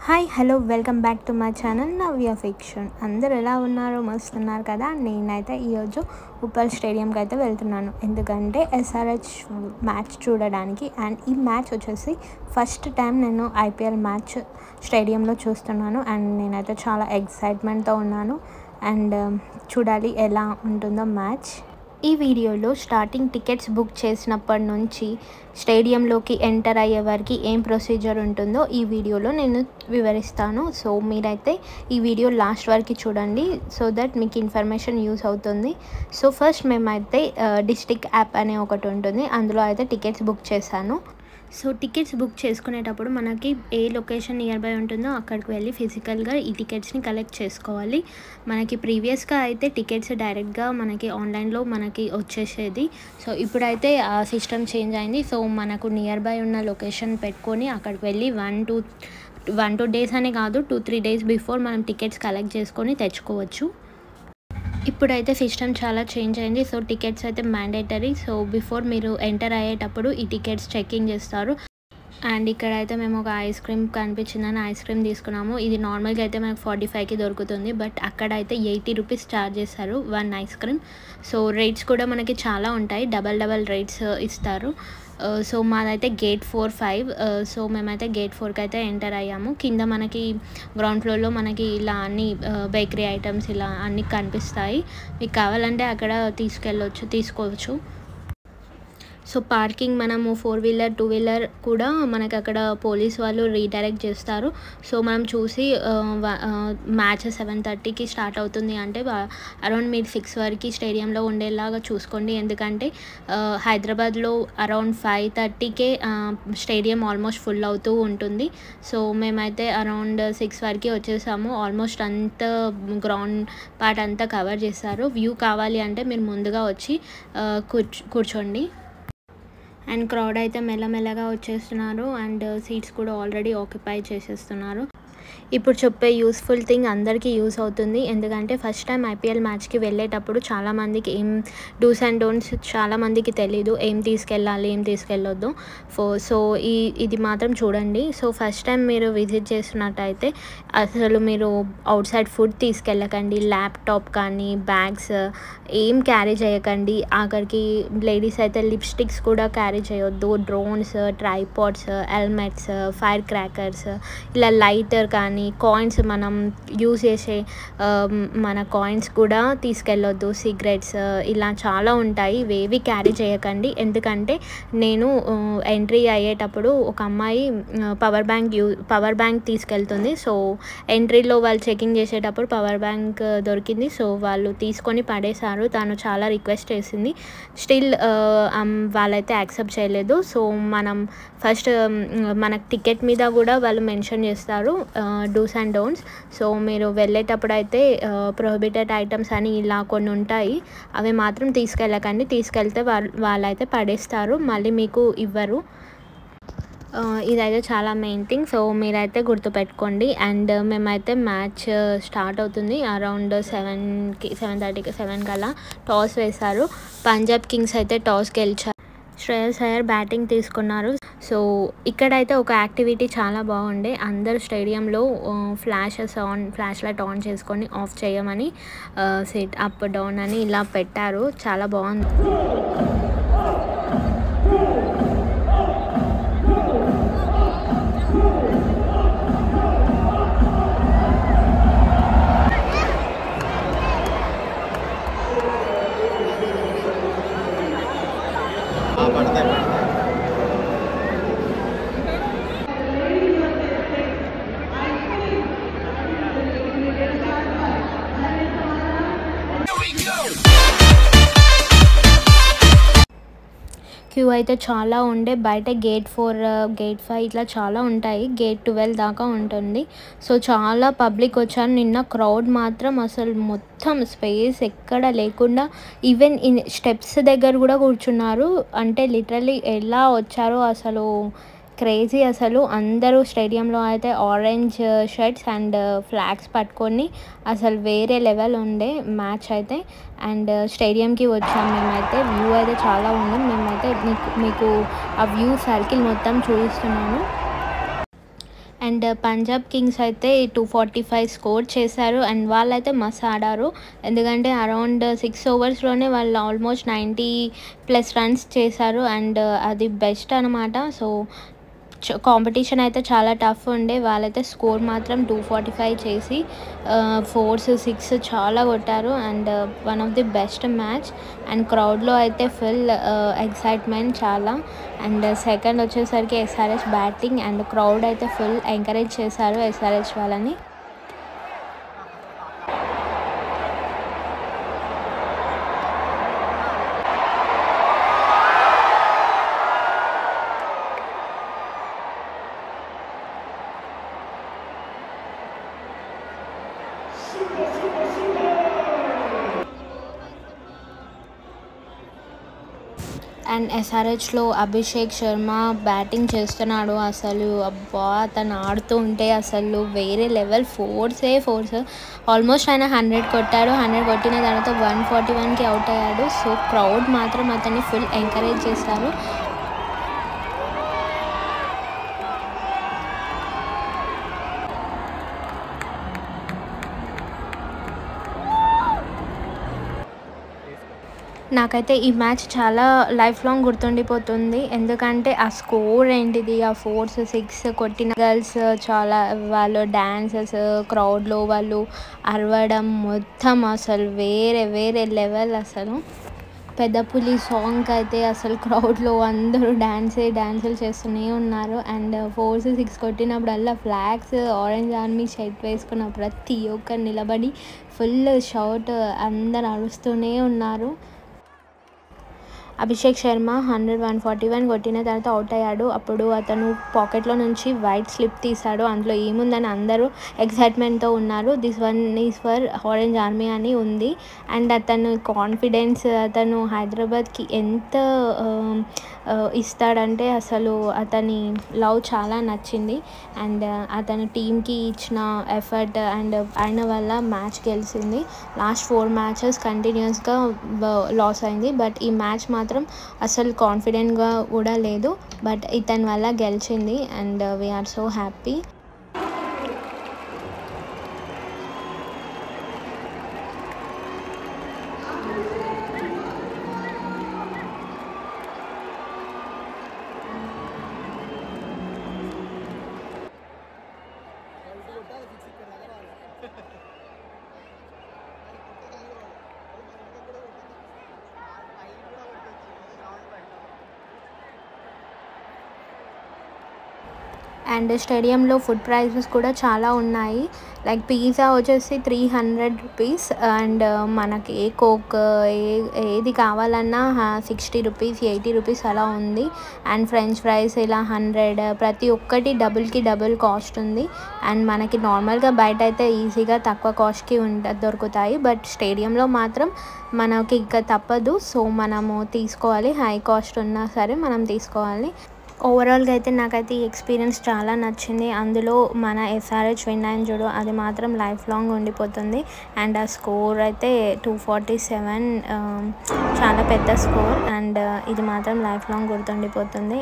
Hi hello welcome back to my channel Navya fiction. అందరు ఎలా ఉన్నారో మస్తున్నారు కదా. నేనైతే ఈరోజు ఉప్పల్ స్టేడియంకి అయితే వెళ్తున్నాను, ఎందుకంటే ఎస్ఆర్హెచ్ మ్యాచ్ చూడడానికి. అండ్ ఈ మ్యాచ్ వచ్చేసి ఫస్ట్ టైం నేను ఐపీఎల్ మ్యాచ్ స్టేడియంలో చూస్తున్నాను. అండ్ నేనైతే చాలా ఎక్సైట్మెంట్తో ఉన్నాను. అండ్ చూడాలి ఎలా ఉంటుందో మ్యాచ్. ఈ వీడియోలో స్టార్టింగ్ టికెట్స్ బుక్ చేసినప్పటి నుంచి స్టేడియంలోకి ఎంటర్ అయ్యే వరకు ఏం ప్రొసీజర్ ఉంటుందో ఈ వీడియోలో నేను వివరిస్తాను. సో మీరైతే ఈ వీడియో లాస్ట్ వరకు చూడండి, సో దట్ మీకు ఇన్ఫర్మేషన్ యూస్ అవుతుంది. సో ఫస్ట్ మేమైతే డిస్ట్రిక్ట్ యాప్ అనే ఒకటి ఉంటుంది, అందులో అయితే టికెట్స్ బుక్ చేశాను. సో టికెట్స్ బుక్ చేసుకునేటప్పుడు మనకి ఏ లొకేషన్ నియర్ బై ఉంటుందో అక్కడికి వెళ్ళి ఫిజికల్గా ఈ టికెట్స్ని కలెక్ట్ చేసుకోవాలి. మనకి ప్రీవియస్గా అయితే టికెట్స్ డైరెక్ట్గా మనకి ఆన్లైన్లో మనకి వచ్చేసేది. సో ఇప్పుడైతే ఆ సిస్టమ్ చేంజ్ అయింది. సో మనకు నియర్ బై ఉన్న లొకేషన్ పెట్టుకొని అక్కడికి వెళ్ళి 1-2 డేస్ అనే కాదు, 2-3 డేస్ బిఫోర్ మనం టికెట్స్ కలెక్ట్ చేసుకొని తెచ్చుకోవచ్చు. ఇప్పుడైతే సిస్టమ్ చాలా చేంజ్ అయింది. సో టికెట్స్ అయితే మ్యాండేటరీ. సో బిఫోర్ మీరు ఎంటర్ అయ్యేటప్పుడు ఈ టికెట్స్ చెకింగ్ చేస్తారు. అండ్ ఇక్కడైతే మేము ఒక ఐస్ క్రీమ్ కనిపించిందని ఐస్ క్రీమ్ తీసుకున్నాము. ఇది నార్మల్గా అయితే మనకు 45కి దొరుకుతుంది, బట్ అక్కడ అయితే 80 రూపీస్ ఛార్జ్ చేస్తారు 1 ఐస్ క్రీమ్. సో రేట్స్ కూడా మనకి చాలా ఉంటాయి, డబల్ రేట్స్ ఇస్తారు. సో మాదైతే గేట్ 4-5. సో మేమైతే గేట్ 4కి అయితే ఎంటర్ అయ్యాము. కింద మనకి గ్రౌండ్ ఫ్లోర్లో మనకి ఇలా అన్ని బేకరీ ఐటమ్స్ ఇలా అన్నీ కనిపిస్తాయి. మీకు కావాలంటే అక్కడ తీసుకోవచ్చు. సో పార్కింగ్ మనము 4-వీలర్ 2-వీలర్ కూడా మనకి అక్కడ పోలీస్ వాళ్ళు రీడైరెక్ట్ చేస్తారు. సో మనం చూసి మ్యాచ్ 7:30కి స్టార్ట్ అవుతుంది అంటే అరౌండ్ మీరు 6 వరకు స్టేడియంలో ఉండేలాగా చూసుకోండి, ఎందుకంటే హైదరాబాద్లో అరౌండ్ 5:30కే స్టేడియం ఆల్మోస్ట్ ఫుల్ అవుతూ ఉంటుంది. సో మేమైతే అరౌండ్ 6 వరకు వచ్చేసాము. ఆల్మోస్ట్ అంత గ్రౌండ్ పార్ట్ అంతా కవర్ చేస్తారు. వ్యూ కావాలి అంటే మీరు ముందుగా వచ్చి కూర్చోండి. అండ్ క్రౌడ్ అయితే మెల్లమెల్లగా వచ్చేస్తున్నారు. అండ్ సీట్స్ కూడా ఆల్రెడీ ఆక్యుపై చేసేస్తున్నారు. ఇప్పుడు చెప్పే యూస్ఫుల్ థింగ్ అందరికీ యూస్ అవుతుంది, ఎందుకంటే ఫస్ట్ టైం ఐపీఎల్ మ్యాచ్కి వెళ్ళేటప్పుడు చాలామందికి ఏం డూస్ అండ్ డోంట్స్ చాలామందికి తెలీదు, ఏం తీసుకెళ్ళాలి ఏం తీసుకెళ్ళొద్దు. సో ఇది మాత్రం చూడండి. సో ఫస్ట్ టైం మీరు విజిట్ చేస్తున్నట్టయితే అసలు మీరు అవుట్ సైడ్ ఫుడ్ తీసుకెళ్ళకండి, ల్యాప్టాప్ కానీ బ్యాగ్స్ ఏం క్యారీ చేయకండి. ఆఖరికి లేడీస్ అయితే లిప్స్టిక్స్ కూడా క్యారీ చేయొద్దు. Drones, tripods, helmets, fire crackers, ఇలా లైటర్ కానీ కాయిన్స్ మనం యూజ్ చేసే మన కాయిన్స్ కూడా తీసుకెళ్ళొద్దు. సిగరెట్స్ ఇలా చాలా ఉంటాయి, ఇవేవి క్యారీ చేయకండి. నేను ఎంట్రీ అయ్యేటప్పుడు ఒక అమ్మాయి పవర్ బ్యాంక్ తీసుకెళ్తుంది. సో ఎంట్రీలో వాళ్ళు చెకింగ్ చేసేటప్పుడు పవర్ బ్యాంక్ దొరికింది. సో వాళ్ళు తీసుకొని పడేశారు. తను చాలా రిక్వెస్ట్ చేసింది, స్టిల్ వాళ్ళైతే యాక్సెప్ట్ చేయలేదు. సో మనం ఫస్ట్ మన టికెట్ మీద కూడా వాళ్ళు మెన్షన్ చేస్తారు డూస్ అండ్ డోంట్స్. సో మీరు వెళ్ళేటప్పుడు అయితే ప్రొహిబిటెడ్ ఐటమ్స్ అని ఇలా కొన్ని ఉంటాయి, అవి మాత్రం తీసుకెళ్ళకండి. తీసుకెళ్తే వాళ్ళైతే పడేస్తారు, మళ్ళీ మీకు ఇవ్వరు. ఇదైతే చాలా మెయిన్ థింగ్. సో మీరైతే గుర్తుపెట్టుకోండి. అండ్ మేమైతే మ్యాచ్ స్టార్ట్ అవుతుంది అరౌండ్ 7:30కి 7 కల్లా టాస్ వేశారు. పంజాబ్ కింగ్స్ అయితే టాస్ గెలిచారు. శ్రేయస్ అయ్యర్ బ్యాటింగ్ తీసుకున్నారు. సో ఇక్కడైతే ఒక యాక్టివిటీ చాలా బాగుండే, అందరు స్టేడియంలో ఫ్లాష్ లైట్ ఆన్ చేసుకొని ఆఫ్ చేయమని సెట్ అప్ డౌన్ అని ఇలా పెట్టారు, చాలా బాగుంది. క్యూ అయితే చాలా ఉండే, బయట గేట్ 4, గేట్ 5 ఇట్లా చాలా ఉంటాయి, గేట్ 12 దాకా ఉంటుంది. సో చాలా పబ్లిక్ వచ్చారు. నిన్న క్రౌడ్ మాత్రం అసలు మొత్తం స్పేస్ ఎక్కడ లేకుండా ఈవెన్ స్టెప్స్ దగ్గర కూడా కూర్చున్నారు. అంటే లిటరలీ ఎలా వచ్చారో అసలు క్రేజీ. అసలు అందరూ స్టేడియంలో అయితే ఆరెంజ్ షర్ట్స్ అండ్ ఫ్లాగ్స్ పట్టుకొని అసలు వేరే లెవెల్ ఉండే మ్యాచ్ అయితే. అండ్ స్టేడియంకి వచ్చాము మేమైతే. వ్యూ అయితే చాలా ఉంది. మేమైతే మీకు ఆ వ్యూ సర్కిల్ మొత్తం చూపిస్తున్నాను. అండ్ పంజాబ్ కింగ్స్ అయితే 245 స్కోర్ చేశారు అండ్ వాళ్ళైతే మస్తు ఆడారు. ఎందుకంటే అరౌండ్ 6 ఓవర్స్లోనే వాళ్ళు ఆల్మోస్ట్ 90+ రన్స్ చేశారు అండ్ అది బెస్ట్ అనమాట. సో కాంపిటీషన్ అయితే చాలా టఫ్ ఉండే. వాళ్ళైతే స్కోర్ మాత్రం 245 చేసి 4s 6 చాలా కొట్టారు and one of the best match. And క్రౌడ్లో అయితే ఫుల్ ఎక్సైట్మెంట్ చాలా. అండ్ సెకండ్ వచ్చేసరికి ఎస్ఆర్హెచ్ బ్యాటింగ్ అండ్ క్రౌడ్ అయితే ఫుల్ ఎంకరేజ్ చేశారు ఎస్ఆర్హెచ్ వాళ్ళని. అండ్ ఎస్ఆర్హెచ్లో అభిషేక్ శర్మ బ్యాటింగ్ చేస్తున్నాడు. అసలు అబ్బా అతను ఆడుతూ ఉంటే అసలు వేరే లెవెల్. ఫోర్స్ ఆల్మోస్ట్ ఆయన 100 కొట్టాడు. 100 కొట్టిన తర్వాత 141కి అవుట్ అయ్యాడు. సో క్రౌడ్ మాత్రం అతన్ని ఫుల్ ఎంకరేజ్ చేశారు. నాకైతే ఈ మ్యాచ్ చాలా లైఫ్ లాంగ్ గుర్తుండిపోతుంది. ఎందుకంటే ఆ స్కోర్ ఏంటిది, ఆ 4s 6 కొట్టిన గర్ల్స్ చాలా వాళ్ళు డ్యాన్సెస్, క్రౌడ్లో వాళ్ళు అరవడం మొత్తం అసలు వేరే లెవెల్. అసలు పెద్ద పులి సాంగ్కి అయితే అసలు క్రౌడ్లో అందరూ డాన్సులు చేస్తూనే ఉన్నారు. అండ్ 4s 6 కొట్టినప్పుడల్లా ఫ్లాగ్స్, ఆరెంజ్ ఆర్మీ షర్ట్ వేసుకున్న ప్రతి ఒక్కరు నిలబడి ఫుల్ షౌట్ అందరు అరుస్తూనే ఉన్నారు. అభిషేక్ శర్మ 141 కొట్టిన తర్వాత అవుట్ అయ్యాడు. అప్పుడు అతను పాకెట్లో నుంచి వైట్ స్లిప్ తీశాడు. అందులో ఏముందని అందరూ ఎక్సైట్మెంట్తో ఉన్నారు. This one is for orange army అని ఉంది. అండ్ అతను కాన్ఫిడెన్స్, అతను హైదరాబాద్కి ఎంత ఇస్తాడంటే అసలు అతని లవ్ చాలా నచ్చింది. అండ్ అతను టీంకి ఇచ్చిన ఎఫర్ట్ అండ్ ఆయన వల్ల మ్యాచ్ గెలిచింది. లాస్ట్ 4 మ్యాచెస్ కంటిన్యూస్గా లాస్ అయింది. బట్ ఈ మ్యాచ్ మాత్రం అసలు కాన్ఫిడెంట్గా కూడా లేదు. బట్ ఇతని వల్ల గెలిచింది and we're so happy. And స్టేడియంలో ఫుడ్ ప్రైజెస్ కూడా చాలా ఉన్నాయి. లైక్ పిజ్జా వచ్చేసి 300 రూపీస్ అండ్ మనకి ఏ కోక్ ఏది కావాలన్నా 60 రూపీస్ 80 రూపీస్ అలా ఉంది. అండ్ ఫ్రెంచ్ ఫ్రైస్ ఇలా 100, ప్రతి ఒక్కటి డబుల్ కాస్ట్ ఉంది. అండ్ మనకి నార్మల్గా బయట అయితే ఈజీగా తక్కువ కాస్ట్కి దొరుకుతాయి. బట్ స్టేడియంలో మాత్రం మనకి ఇక తప్పదు. సో మనము తీసుకోవాలి, హై కాస్ట్ ఉన్నా సరే మనం తీసుకోవాలి. ఓవరాల్గా అయితే నాకైతే ఈ ఎక్స్పీరియన్స్ చాలా నచ్చింది. అందులో మన ఎస్ఆర్హెచ్ విన్ అయిన చూడు, అది మాత్రం లైఫ్ లాంగ్ ఉండిపోతుంది. అండ్ ఆ స్కోర్ అయితే 247, చాలా పెద్ద స్కోర్. అండ్ ఇది మాత్రం లైఫ్ లాంగ్ గుర్తుండిపోతుంది.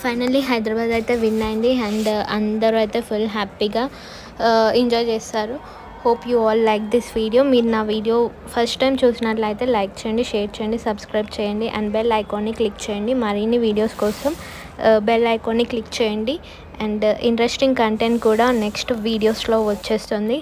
ఫైనల్లీ హైదరాబాద్ అయితే విన్ అయింది అండ్ అందరూ అయితే ఫుల్ హ్యాపీగా ఎంజాయ్ చేస్తారు. Hope you all like this video. మీరు నా వీడియో ఫస్ట్ టైం చూసినట్లయితే లైక్ చేయండి, షేర్ చేయండి, సబ్స్క్రైబ్ చేయండి అండ్ బెల్ ఐకాన్ని క్లిక్ చేయండి. మరిన్ని వీడియోస్ కోసం బెల్ ఐకాన్ని క్లిక్ చేయండి. అండ్ ఇంట్రెస్టింగ్ కంటెంట్ కూడా నెక్స్ట్ వీడియోస్లో వచ్చేస్తుంది.